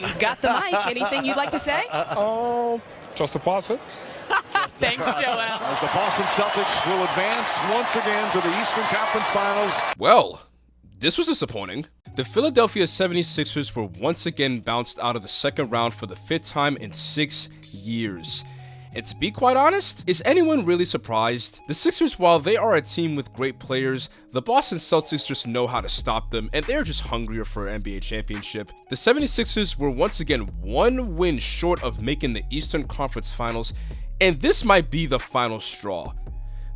You've got the mic. Anything you'd like to say? Trust the process. Thanks, Joel. As the Boston Celtics will advance once again to the Eastern Conference Finals. Well, this was disappointing. The Philadelphia 76ers were once again bounced out of the second round for the 5th time in 6 years. And to be quite honest, is anyone really surprised? The Sixers, while they are a team with great players, the Boston Celtics just know how to stop them, and they're just hungrier for an NBA championship. The 76ers were once again one win short of making the Eastern Conference Finals, and this might be the final straw.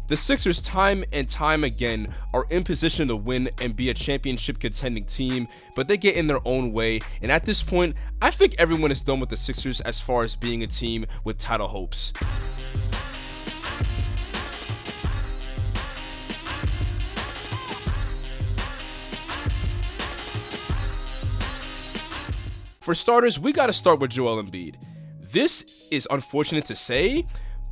The Sixers time and time again are in position to win and be a championship contending team, but they get in their own way, and at this point, I think everyone is done with the Sixers as far as being a team with title hopes. For starters, we gotta start with Joel Embiid. This is unfortunate to say,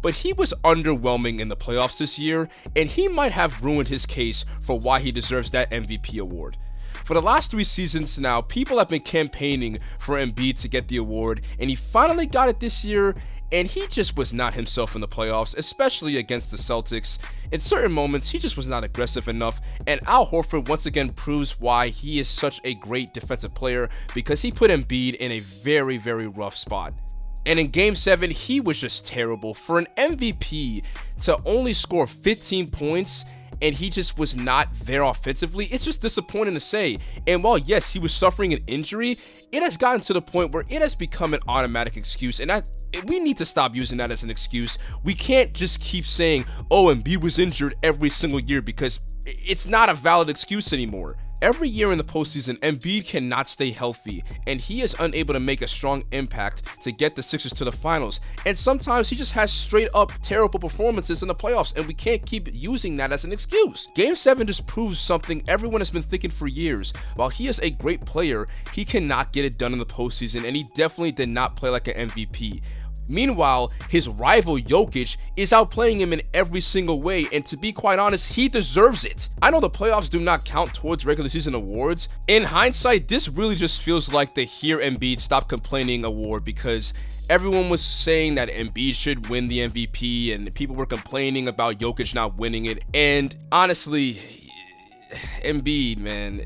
but he was underwhelming in the playoffs this year, and he might have ruined his case for why he deserves that MVP award. For the last 3 seasons now, people have been campaigning for Embiid to get the award, and he finally got it this year, and he just was not himself in the playoffs, especially against the Celtics. In certain moments, he just was not aggressive enough, and Al Horford once again proves why he is such a great defensive player, because he put Embiid in a very, very rough spot. And in Game 7, he was just terrible. For an MVP to only score 15 points and he just was not there offensively, it's just disappointing to say. And while yes, he was suffering an injury, it has gotten to the point where it has become an automatic excuse, and we need to stop using that as an excuse. We can't just keep saying, oh, Embiid was injured every single year, because it's not a valid excuse anymore. Every year in the postseason, Embiid cannot stay healthy, and he is unable to make a strong impact to get the Sixers to the finals. And sometimes he just has straight up terrible performances in the playoffs, and we can't keep using that as an excuse. Game 7 just proves something everyone has been thinking for years. While he is a great player, he cannot get it done in the postseason, and he definitely did not play like an MVP. Meanwhile, his rival Jokic is outplaying him in every single way, and to be quite honest, he deserves it. I know the playoffs do not count towards regular season awards. In hindsight, this really just feels like the Hear Embiid Stop Complaining award, because everyone was saying that Embiid should win the MVP, and people were complaining about Jokic not winning it. And honestly, Embiid, man,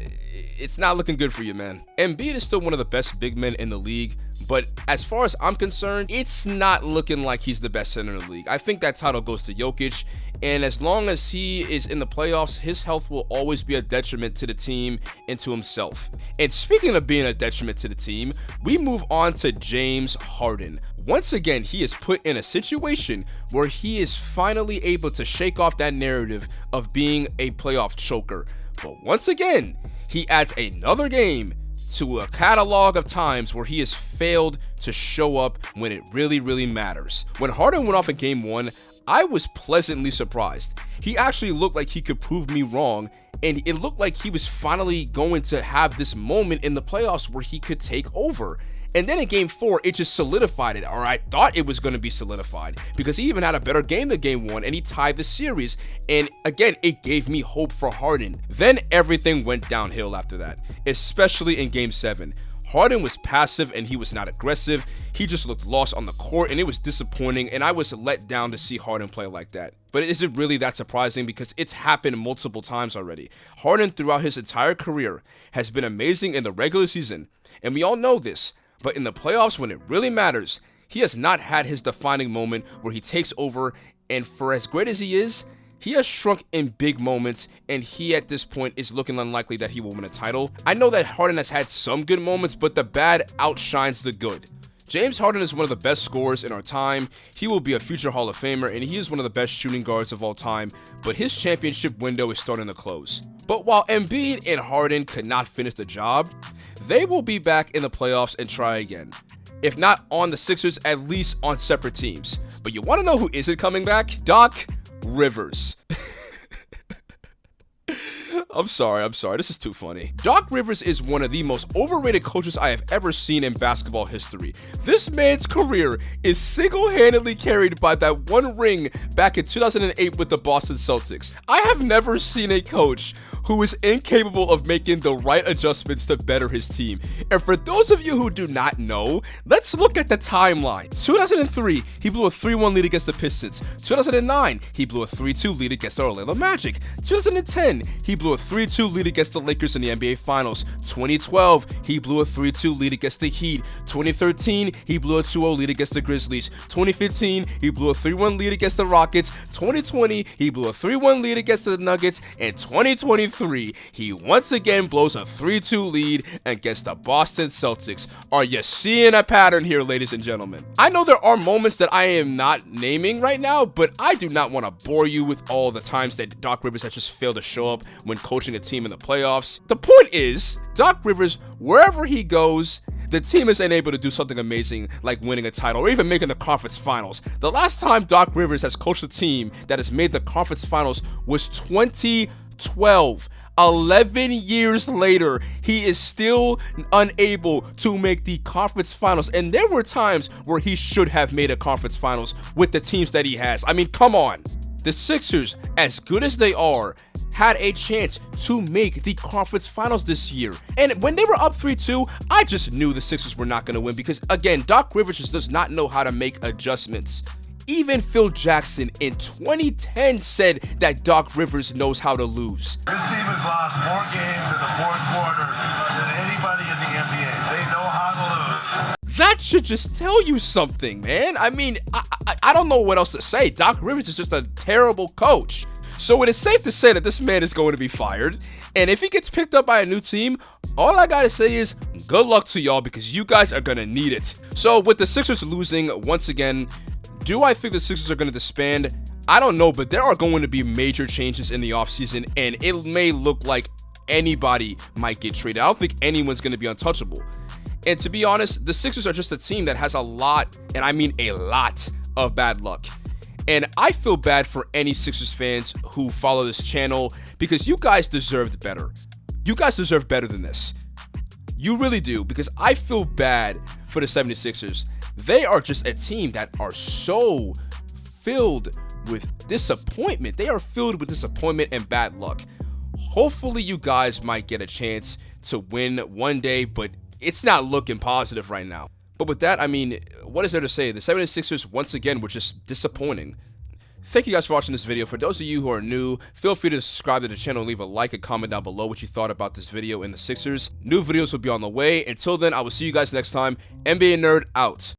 it's not looking good for you, man. Embiid is still one of the best big men in the league, but as far as I'm concerned, it's not looking like he's the best center in the league. I think that title goes to Jokic, and as long as he is in the playoffs, his health will always be a detriment to the team and to himself. And speaking of being a detriment to the team, we move on to James Harden. Once again, he is put in a situation where he is finally able to shake off that narrative of being a playoff choker. But once again, he adds another game to a catalog of times where he has failed to show up when it really, really matters. When Harden went off in Game 1, I was pleasantly surprised. He actually looked like he could prove me wrong, and it looked like he was finally going to have this moment in the playoffs where he could take over. And then in Game 4, it just solidified it, or I thought it was going to be solidified, because he even had a better game than Game 1, and he tied the series, and again, it gave me hope for Harden. Then everything went downhill after that, especially in Game 7. Harden was passive and he was not aggressive. He just looked lost on the court, and it was disappointing, and I was let down to see Harden play like that. But is it really that surprising? Because it's happened multiple times already. Harden throughout his entire career has been amazing in the regular season, and we all know this. But in the playoffs, when it really matters, he has not had his defining moment where he takes over, and for as great as he is, he has shrunk in big moments, and he at this point is looking unlikely that he will win a title. I know that Harden has had some good moments, but the bad outshines the good. James Harden is one of the best scorers in our time. He will be a future Hall of Famer, and he is one of the best shooting guards of all time, but his championship window is starting to close. But while Embiid and Harden could not finish the job, they will be back in the playoffs and try again. If not on the Sixers, at least on separate teams. But you want to know who isn't coming back? Doc Rivers. I'm sorry. This is too funny. Doc Rivers is one of the most overrated coaches I have ever seen in basketball history. This man's career is single-handedly carried by that one ring back in 2008 with the Boston Celtics. I have never seen a coach who is incapable of making the right adjustments to better his team. And for those of you who do not know, let's look at the timeline. 2003, he blew a 3-1 lead against the Pistons. 2009, he blew a 3-2 lead against the Orlando Magic. 2010, he blew a 3-2 lead against the Lakers in the NBA Finals. 2012, he blew a 3-2 lead against the Heat. 2013, he blew a 2-0 lead against the Grizzlies. 2015, he blew a 3-1 lead against the Rockets. 2020, he blew a 3-1 lead against the Nuggets. And 2023, he once again blows a 3-2 lead against the Boston Celtics. Are you seeing a pattern here, ladies and gentlemen? I know there are moments that I am not naming right now, but I do not want to bore you with all the times that Doc Rivers has just failed to show up when coaching a team in the playoffs. The point is, Doc Rivers, wherever he goes, the team is unable to do something amazing like winning a title or even making the conference finals. The last time Doc Rivers has coached a team that has made the conference finals was 2012. 11 years later, he is still unable to make the conference finals. And there were times where he should have made a conference finals with the teams that he has. I mean, come on. The Sixers, as good as they are, had a chance to make the conference finals this year. And when they were up 3-2, I just knew the Sixers were not going to win because, again, Doc Rivers just does not know how to make adjustments. Even Phil Jackson in 2010 said that Doc Rivers knows how to lose. This team has lost more games in the fourth quarter than anybody in the NBA. They know how to lose. That should just tell you something, man. I mean, I don't know what else to say. Doc Rivers is just a terrible coach. So it is safe to say that this man is going to be fired. And if he gets picked up by a new team, all I gotta say is good luck to y'all because you guys are gonna need it. So with the Sixers losing once again, do I think the Sixers are going to disband? I don't know, but there are going to be major changes in the offseason, and it may look like anybody might get traded. I don't think anyone's going to be untouchable. And to be honest, the Sixers are just a team that has a lot, and I mean a lot, of bad luck. And I feel bad for any Sixers fans who follow this channel because you guys deserved better. You guys deserve better than this. You really do, because I feel bad for the 76ers. They are just a team that are so filled with disappointment. They are filled with disappointment and bad luck. Hopefully you guys might get a chance to win one day, but it's not looking positive right now. But with that, I mean, what is there to say? The 76ers, once again, were just disappointing. Thank you guys for watching this video. For those of you who are new, feel free to subscribe to the channel and leave a like and comment down below what you thought about this video and the Sixers. New videos will be on the way. Until then, I will see you guys next time. NBA Nerd out.